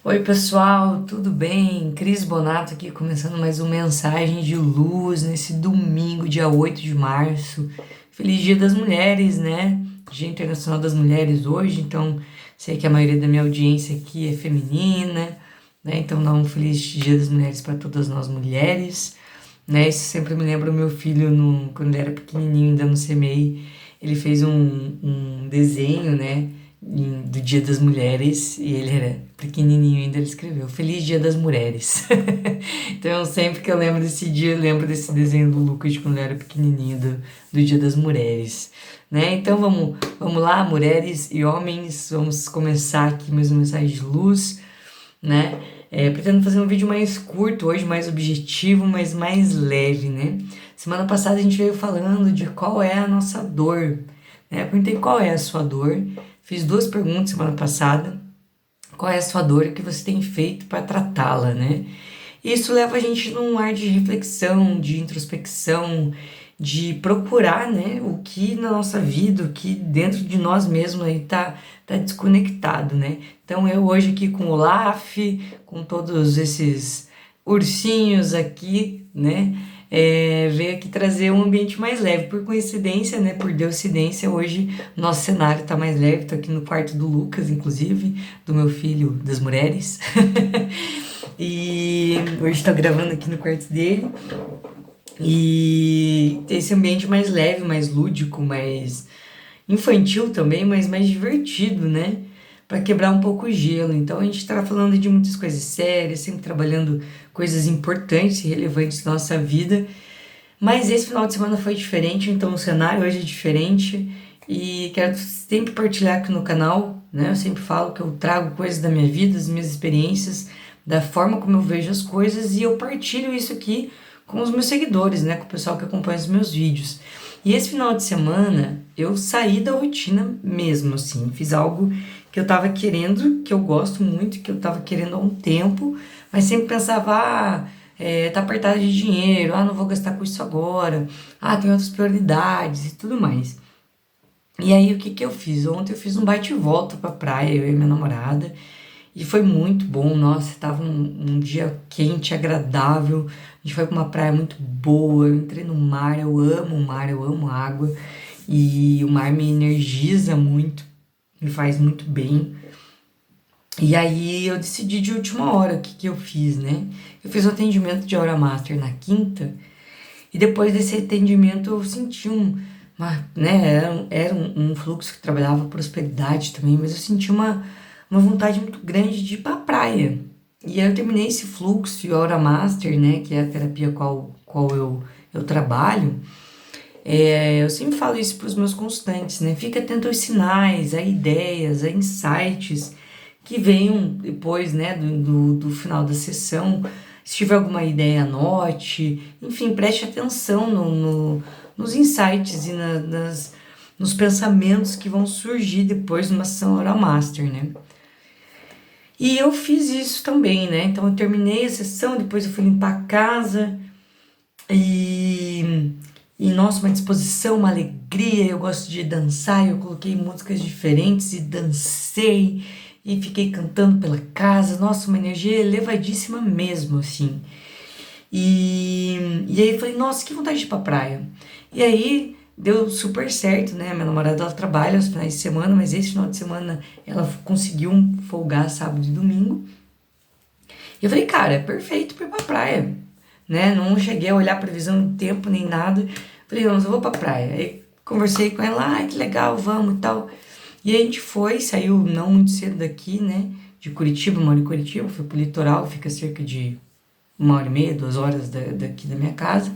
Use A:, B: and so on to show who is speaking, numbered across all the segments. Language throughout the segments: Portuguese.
A: Oi, pessoal, tudo bem? Cris Bonato aqui, começando mais uma mensagem de luz nesse domingo, dia 8 de março. Feliz Dia das Mulheres, né? Dia Internacional das Mulheres hoje, então sei que a maioria da minha audiência aqui é feminina, né? Então dá um feliz Dia das Mulheres para todas nós mulheres, né? Isso sempre me lembra o meu filho, quando ele era pequenininho, ainda no CMEI, ele fez um desenho, né? Do Dia das Mulheres, e ele era pequenininho ainda, ele escreveu Feliz Dia das Mulheres. Então sempre que eu lembro desse dia, eu lembro desse desenho do Lucas de quando ele era pequenininho, do Dia das Mulheres, né? Então vamos lá, mulheres e homens, vamos começar aqui mais uma mensagem de luz, né? Pretendo fazer um vídeo mais curto hoje, mais objetivo, mas mais leve, né? Semana passada a gente veio falando de qual é a nossa dor, né? Eu perguntei qual é a sua dor, fiz duas perguntas semana passada. Qual é a sua dor e o que você tem feito para tratá-la, né? Isso leva a gente num ar de reflexão, de introspecção, de procurar, né, o que na nossa vida, o que dentro de nós mesmos aí tá desconectado, né? Então eu hoje aqui com o Olaf, com todos esses ursinhos aqui, né, veio aqui trazer um ambiente mais leve. Por coincidência, né, por deucidência, hoje nosso cenário tá mais leve. Tô aqui no quarto do Lucas, inclusive, do meu filho das mulheres. E hoje estou gravando aqui no quarto dele. E ter esse ambiente mais leve, mais lúdico, mais infantil também, mas mais divertido, né? Para quebrar um pouco o gelo. Então a gente está falando de muitas coisas sérias, sempre trabalhando coisas importantes e relevantes da nossa vida. Mas esse final de semana foi diferente, então o cenário hoje é diferente. E quero sempre partilhar aqui no canal, né? Eu sempre falo que eu trago coisas da minha vida, das minhas experiências, da forma como eu vejo as coisas, e eu partilho isso aqui com os meus seguidores, né? Com o pessoal que acompanha os meus vídeos. E esse final de semana eu saí da rotina mesmo, assim, fiz algo que eu tava querendo, que eu gosto muito, que eu tava querendo há um tempo, mas sempre pensava, tá apertado de dinheiro, não vou gastar com isso agora, tem outras prioridades e tudo mais. E aí o que que eu fiz? Ontem eu fiz um bate e volta pra praia, eu e minha namorada, e foi muito bom. Nossa, tava um dia quente, agradável, a gente foi pra uma praia muito boa, eu entrei no mar, eu amo o mar, eu amo água, e o mar me energiza muito, me faz muito bem. E aí eu decidi de última hora o que que eu fiz, né? Eu fiz o atendimento de Aura Master na quinta, e depois desse atendimento eu senti né, era um fluxo que trabalhava prosperidade também, mas eu senti uma vontade muito grande de ir pra praia. E aí eu terminei esse fluxo e a Aura Master, né, que é a terapia qual eu trabalho, eu sempre falo isso para os meus consultantes, né? Fica atento aos sinais, a ideias, a insights que venham depois, né, do final da sessão. Se tiver alguma ideia, anote. Enfim, preste atenção nos insights e nos pensamentos que vão surgir depois de uma sessão Aura Master, né? E eu fiz isso também, né? Então eu terminei a sessão, depois eu fui limpar a casa, e, nossa, uma disposição, uma alegria. Eu gosto de dançar, eu coloquei músicas diferentes e dancei e fiquei cantando pela casa. Nossa, uma energia elevadíssima mesmo, assim. E aí eu falei, nossa, que vontade de ir pra praia. E aí deu super certo, né? Minha namorada, ela trabalha aos finais de semana, mas esse final de semana ela conseguiu folgar sábado e domingo. E eu falei, cara, é perfeito pra ir pra praia, né? Não cheguei a olhar a previsão do tempo nem nada. Falei, não, mas eu vou pra praia. Aí conversei com ela, que legal, vamos e tal. E a gente foi, saiu não muito cedo daqui, né? De Curitiba, moro em Curitiba, fui pro litoral, fica cerca de 1h30, 2 horas daqui da minha casa.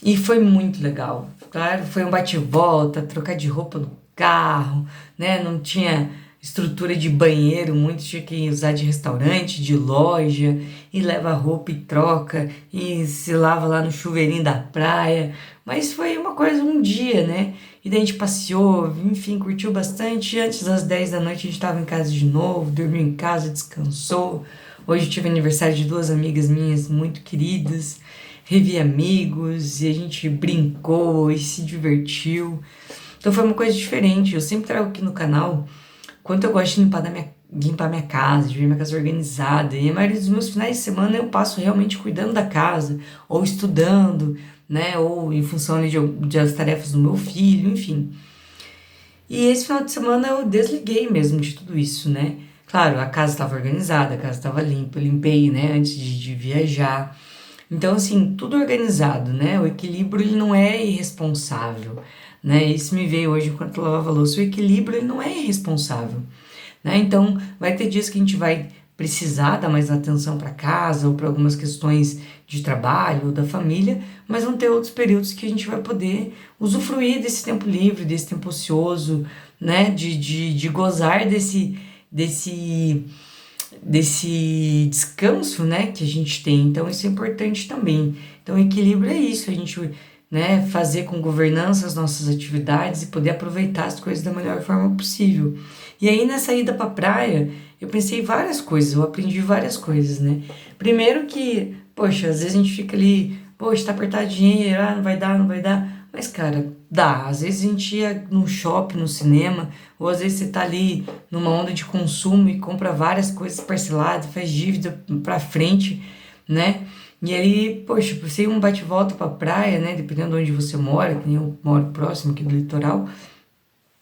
A: E foi muito legal. Claro, foi um bate-volta, trocar de roupa no carro, né? Não tinha estrutura de banheiro, muitos tinha que usar de restaurante, de loja, e leva roupa e troca, e se lava lá no chuveirinho da praia. Mas foi uma coisa, um dia, né? E daí a gente passeou, enfim, curtiu bastante. Antes das 10 da noite a gente estava em casa de novo, dormiu em casa, descansou. Hoje eu tive aniversário de duas amigas minhas muito queridas, revi amigos e a gente brincou e se divertiu. Então foi uma coisa diferente. Eu sempre trago aqui no canal quanto eu gosto de limpar limpar minha casa, de ver minha casa organizada. E a maioria dos meus finais de semana eu passo realmente cuidando da casa, ou estudando, né? Ou em função ali das tarefas do meu filho, enfim. E esse final de semana eu desliguei mesmo de tudo isso, né? Claro, a casa estava organizada, a casa estava limpa, eu limpei, né, antes de viajar. Então, assim, tudo organizado, né? O equilíbrio, ele não é irresponsável, né? Isso me veio hoje enquanto eu lavava a louça. O equilíbrio, ele não é irresponsável, né? Então, vai ter dias que a gente vai precisar dar mais atenção para casa ou para algumas questões de trabalho ou da família, mas vão ter outros períodos que a gente vai poder usufruir desse tempo livre, desse tempo ocioso, né? De gozar desse, desse descanso, né, que a gente tem. Então, isso é importante também. Então, o equilíbrio é isso, a gente, né, fazer com governança as nossas atividades e poder aproveitar as coisas da melhor forma possível. E aí, nessa ida pra praia, eu pensei várias coisas, eu aprendi várias coisas, né? Primeiro que, poxa, às vezes a gente fica ali, poxa, tá apertado de dinheiro, não vai dar, não vai dar. Mas, cara, dá. Às vezes a gente ia no shopping, no cinema, ou às vezes você tá ali numa onda de consumo e compra várias coisas parceladas, faz dívida pra frente, né? E aí, poxa, você ir um bate-volta pra praia, né? Dependendo de onde você mora, que nem eu moro próximo aqui do litoral.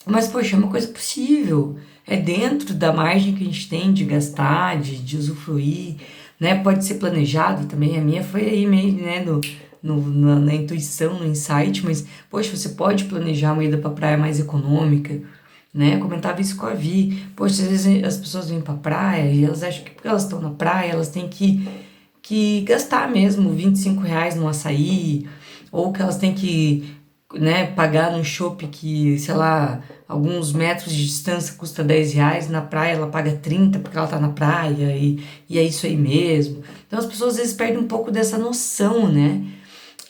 A: Mas, poxa, é uma coisa possível. É dentro da margem que a gente tem de gastar, de usufruir, né? Pode ser planejado também. A minha foi aí meio, né, na intuição, no insight, mas, poxa, você pode planejar uma ida pra praia mais econômica, né? Eu comentava isso com a Vi. Poxa, às vezes as pessoas vêm pra praia e elas acham que porque elas estão na praia, elas têm que gastar mesmo R$ 25 no açaí, ou que elas têm que, né, pagar num shopping que, sei lá, alguns metros de distância custa R$ 10, na praia ela paga 30 porque ela tá na praia, e é isso aí mesmo. Então as pessoas às vezes perdem um pouco dessa noção, né?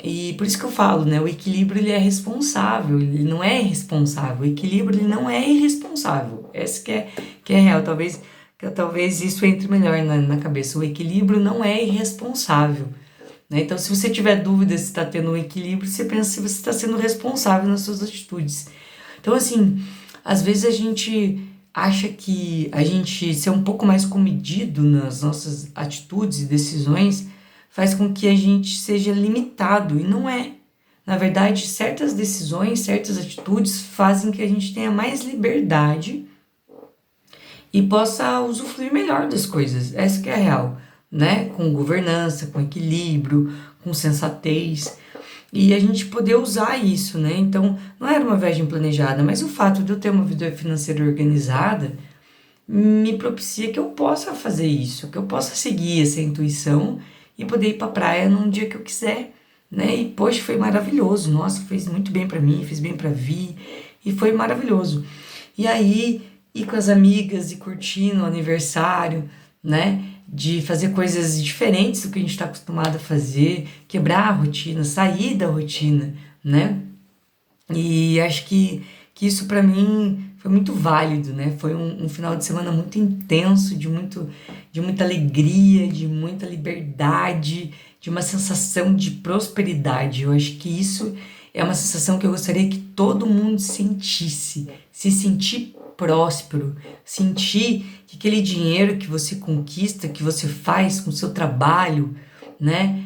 A: E por isso que eu falo, né? O equilíbrio ele é responsável, ele não é irresponsável. O equilíbrio ele não é irresponsável. Essa que é real. Talvez isso entre melhor na cabeça. O equilíbrio não é irresponsável, né? Então, se você tiver dúvida se está tendo um equilíbrio, você pensa se você está sendo responsável nas suas atitudes. Então, assim, às vezes a gente acha que a gente ser um pouco mais comedido nas nossas atitudes e decisões faz com que a gente seja limitado, e não é. Na verdade, certas decisões, certas atitudes fazem que a gente tenha mais liberdade e possa usufruir melhor das coisas. Essa que é a real, né? Com governança, com equilíbrio, com sensatez. E a gente poder usar isso, né? Então, não era uma viagem planejada, mas o fato de eu ter uma vida financeira organizada me propicia que eu possa fazer isso, que eu possa seguir essa intuição e poder ir pra praia num dia que eu quiser, né? E, poxa, foi maravilhoso. Nossa, fez muito bem pra mim, fez bem pra Vi, e foi maravilhoso. E aí, ir com as amigas e curtindo o aniversário, né? De fazer coisas diferentes do que a gente está acostumado a fazer, quebrar a rotina, sair da rotina, né? E acho que isso para mim foi muito válido, né? Foi um final de semana muito intenso, de muita alegria, de muita liberdade, de uma sensação de prosperidade. Eu acho que isso é uma sensação que eu gostaria que todo mundo sentisse, se sentir próspero, sentir que aquele dinheiro que você conquista, que você faz com o seu trabalho, né?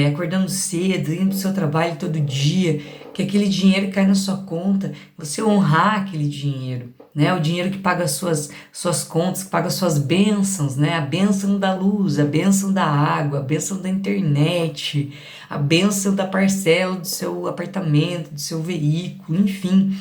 A: Acordando cedo, indo pro seu trabalho todo dia, que aquele dinheiro cai na sua conta, você honrar aquele dinheiro, né? O dinheiro que paga as suas contas, que paga as suas bênçãos, né? A bênção da luz, a bênção da água, a bênção da internet, a bênção da parcela do seu apartamento, do seu veículo, enfim.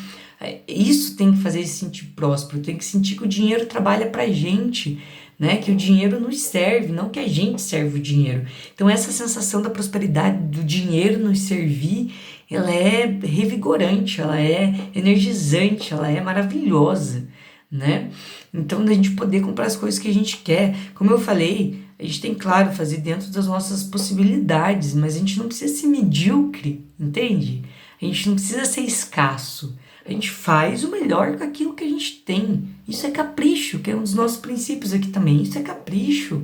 A: Isso tem que fazer se sentir próspero, tem que sentir que o dinheiro trabalha pra gente, né? Que o dinheiro nos serve, não que a gente serve o dinheiro. Então essa sensação da prosperidade, do dinheiro nos servir, ela é revigorante, ela é energizante, ela é maravilhosa, né? Então da gente poder comprar as coisas que a gente quer, como eu falei, a gente tem, claro, fazer dentro das nossas possibilidades, mas a gente não precisa ser medíocre, entende? A gente não precisa ser escasso. A gente faz o melhor com aquilo que a gente tem. Isso é capricho, que é um dos nossos princípios aqui também. Isso é capricho,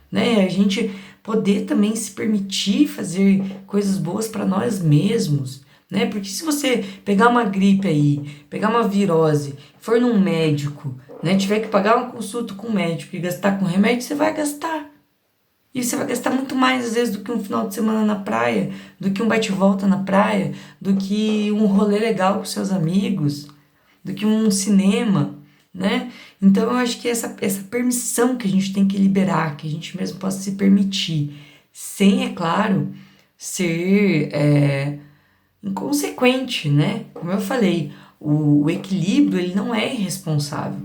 A: né? A gente poder também se permitir fazer coisas boas para nós mesmos, né? Porque se você pegar uma gripe aí, pegar uma virose, for num médico, né? Tiver que pagar uma consulta com o médico e gastar com remédio, você vai gastar. E você vai gastar muito mais, às vezes, do que um final de semana na praia, do que um bate-volta na praia, do que um rolê legal com seus amigos, do que um cinema, né? Então eu acho que essa permissão que a gente tem que liberar, que a gente mesmo possa se permitir, sem, é claro, ser inconsequente, né? Como eu falei, o equilíbrio ele não é irresponsável.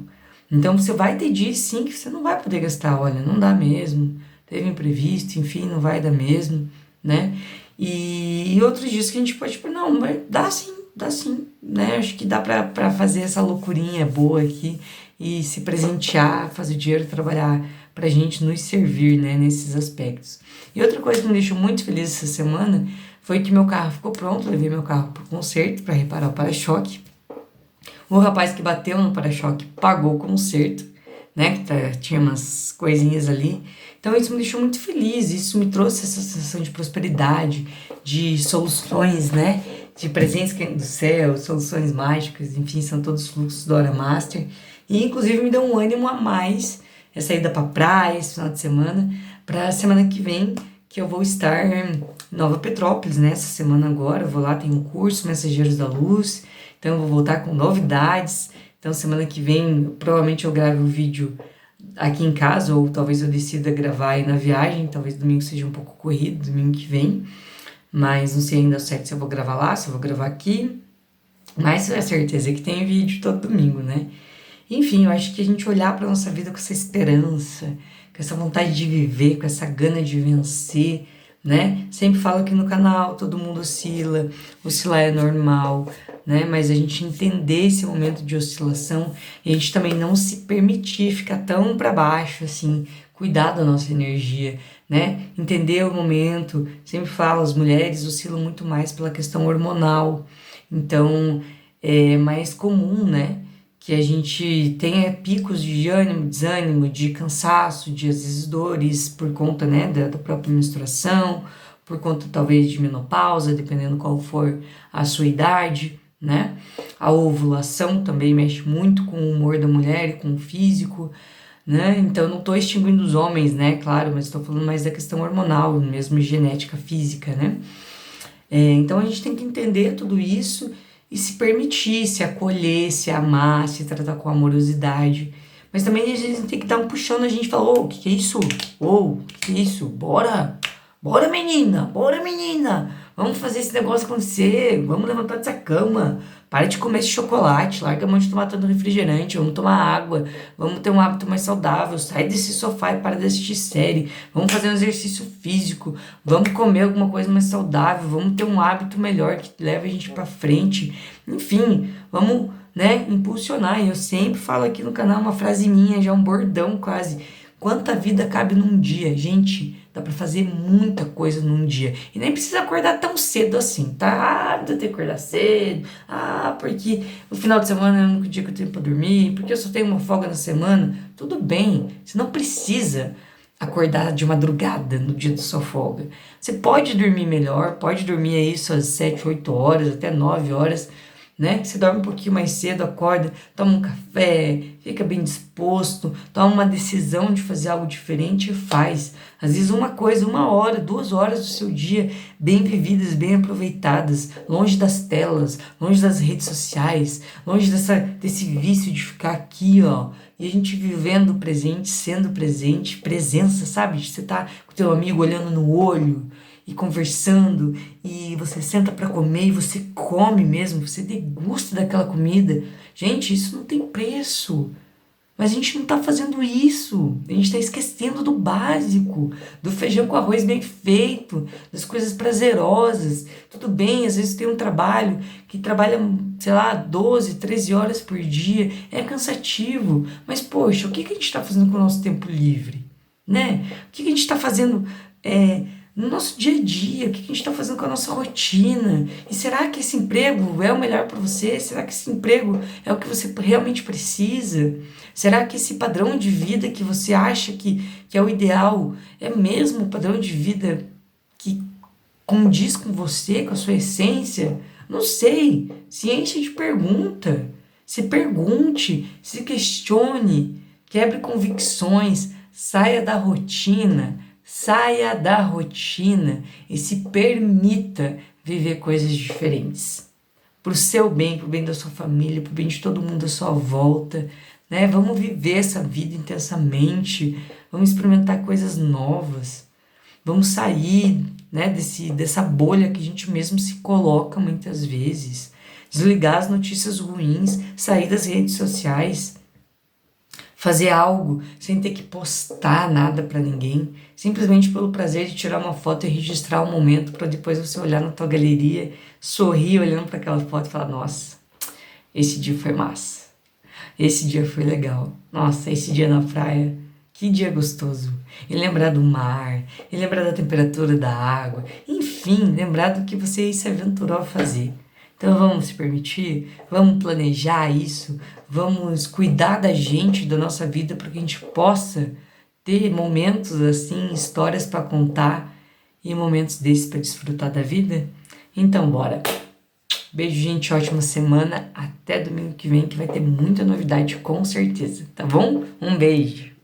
A: Então você vai ter dias sim que você não vai poder gastar, olha, não dá mesmo, teve imprevisto, enfim, não vai dar mesmo, né? E outros dias que a gente pode, tipo, não, mas dá sim, né? Acho que dá pra fazer essa loucurinha boa aqui e se presentear, fazer o dinheiro trabalhar pra gente nos servir, né, nesses aspectos. E outra coisa que me deixou muito feliz essa semana foi que meu carro ficou pronto, levei meu carro pro conserto para reparar o para-choque. O rapaz que bateu no para-choque pagou o conserto, né, que tinha umas coisinhas ali. Então isso me deixou muito feliz, isso me trouxe essa sensação de prosperidade, de soluções, né, de presentes do céu, soluções mágicas, enfim, são todos fluxos do Hora Master. E inclusive me deu um ânimo a mais essa ida pra praia esse final de semana, pra semana que vem, que eu vou estar em Nova Petrópolis, né? Essa semana agora, eu vou lá, tem um curso Mensageiros da Luz, então eu vou voltar com novidades. Então semana que vem, provavelmente eu gravo o vídeo aqui em casa, ou talvez eu decida gravar aí na viagem, talvez domingo seja um pouco corrido, domingo que vem, mas não sei ainda certo se eu vou gravar lá, se eu vou gravar aqui, mas é certeza que tem vídeo todo domingo, né? Enfim, eu acho que a gente olhar para nossa vida com essa esperança, com essa vontade de viver, com essa gana de vencer, né? Sempre falo aqui no canal, todo mundo oscila, oscilar é normal, né? Mas a gente entender esse momento de oscilação e a gente também não se permitir ficar tão para baixo, assim, cuidar da nossa energia, né? Entender o momento, sempre falo, as mulheres oscilam muito mais pela questão hormonal, então é mais comum, né? Que a gente tenha picos de ânimo, desânimo, de cansaço, de às vezes dores por conta, né, da própria menstruação, por conta talvez de menopausa, dependendo qual for a sua idade, né? A ovulação também mexe muito com o humor da mulher e com o físico, né? Então não estou extinguindo os homens, né, claro, mas estou falando mais da questão hormonal, mesmo genética física, né? Então a gente tem que entender tudo isso e se permitir, se acolher, se amar, se tratar com amorosidade. Mas também às vezes a gente tem que dar um puxão na gente e falar, ô, o que é isso? Ô, o que é isso? Bora! Bora menina! Bora menina! Vamos fazer esse negócio acontecer, vamos levantar dessa cama. Para de comer esse chocolate, larga a mão de tomar tanto refrigerante, vamos tomar água, vamos ter um hábito mais saudável, sai desse sofá e para de assistir série, vamos fazer um exercício físico, vamos comer alguma coisa mais saudável, vamos ter um hábito melhor que leve a gente para frente, enfim, vamos, né, impulsionar. E eu sempre falo aqui no canal uma frase minha, já um bordão quase, quanta vida cabe num dia, gente. Dá pra fazer muita coisa num dia. E nem precisa acordar tão cedo assim, tá? Ah, eu tenho que acordar cedo. Ah, porque o final de semana é o único dia que eu tenho pra dormir. Porque eu só tenho uma folga na semana. Tudo bem. Você não precisa acordar de madrugada no dia da sua folga. Você pode dormir melhor. Pode dormir aí suas 7, 8 horas, até 9 horas. Né? Você dorme um pouquinho mais cedo, acorda, toma um café, fica bem disposto, toma uma decisão de fazer algo diferente e faz. Às vezes uma coisa, 1 hora, 2 horas do seu dia, bem vividas, bem aproveitadas, longe das telas, longe das redes sociais, longe desse vício de ficar aqui, ó, e a gente vivendo o presente, sendo presente, presença, sabe? Você tá com teu amigo olhando no olho, e conversando, e você senta para comer e você come mesmo, você degusta daquela comida. Gente, isso não tem preço. Mas a gente não tá fazendo isso. A gente tá esquecendo do básico, do feijão com arroz bem feito, das coisas prazerosas. Tudo bem, às vezes tem um trabalho que trabalha, sei lá, 12, 13 horas por dia. É cansativo. Mas, poxa, o que a gente tá fazendo com o nosso tempo livre? Né? O que a gente tá fazendo no nosso dia a dia? O que a gente está fazendo com a nossa rotina? E será que esse emprego é o melhor para você? Será que esse emprego é o que você realmente precisa? Será que esse padrão de vida que você acha que é o ideal é mesmo o padrão de vida que condiz com você, com a sua essência? Não sei. Se enche de pergunta. Se pergunte, se questione, quebre convicções, saia da rotina e se permita viver coisas diferentes. Pro seu bem, pro bem da sua família, pro bem de todo mundo à sua volta, né? Vamos viver essa vida intensamente, vamos experimentar coisas novas, vamos sair, né, dessa bolha que a gente mesmo se coloca muitas vezes, desligar as notícias ruins, sair das redes sociais, fazer algo sem ter que postar nada para ninguém, simplesmente pelo prazer de tirar uma foto e registrar o momento para depois você olhar na tua galeria, sorrir olhando para aquela foto e falar: nossa, esse dia foi massa, esse dia foi legal, nossa, esse dia na praia, que dia gostoso. E lembrar do mar, e lembrar da temperatura da água, enfim, lembrar do que você se aventurou a fazer. Então vamos se permitir, vamos planejar isso, vamos cuidar da gente, da nossa vida, para que a gente possa ter momentos assim, histórias para contar e momentos desses para desfrutar da vida. Então bora! Beijo, gente, ótima semana, até domingo que vem que vai ter muita novidade com certeza, tá bom? Um beijo!